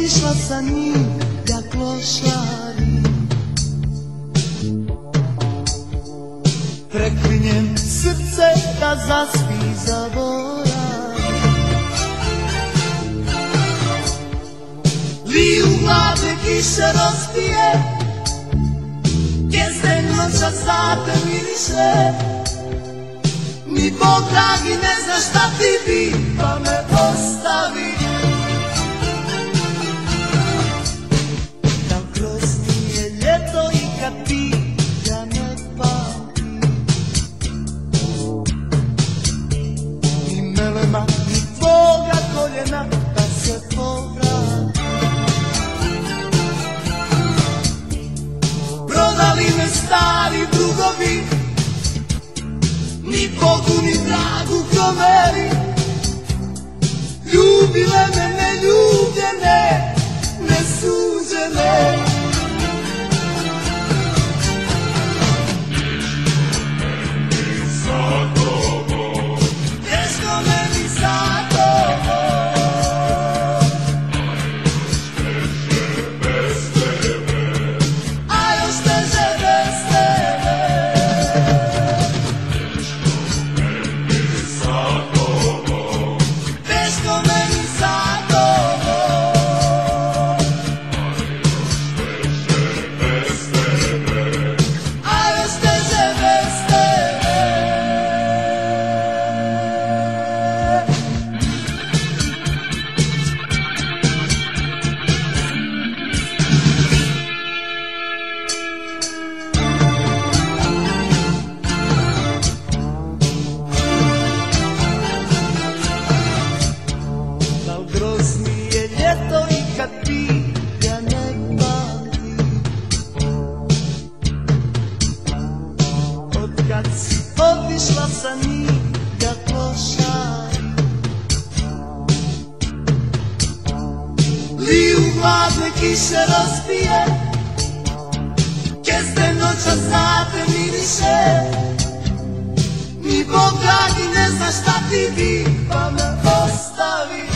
otišla sa njim da klošari. Preklinjem srce da zaspi zaboravi. Liju hladne kiše rozbije, jezden noća zate miriše. Ni Bog dragi ne zna šta ti bi, pa me ostavi. Da groznije ljeto i kad ti ga ne pamti, ni melema, ni tvoga koljena da se povrati. Prodali me stari drugovi, ni Bogu ni dragu promeri. Ljubile me neljubljene, nesuđene. Teško meni sa tobom, a još teže bez tebe. Teško meni sa tobom, a još teže bez tebe. Dal groznije ljeto i kad ti ga ne pamti, od kad si otišla sa njim ga klošari. Liju hladne kiše rozbije, jezden noća zate miriše. Ni Bog dragi ne zna šta ti bi, pa me ostavi.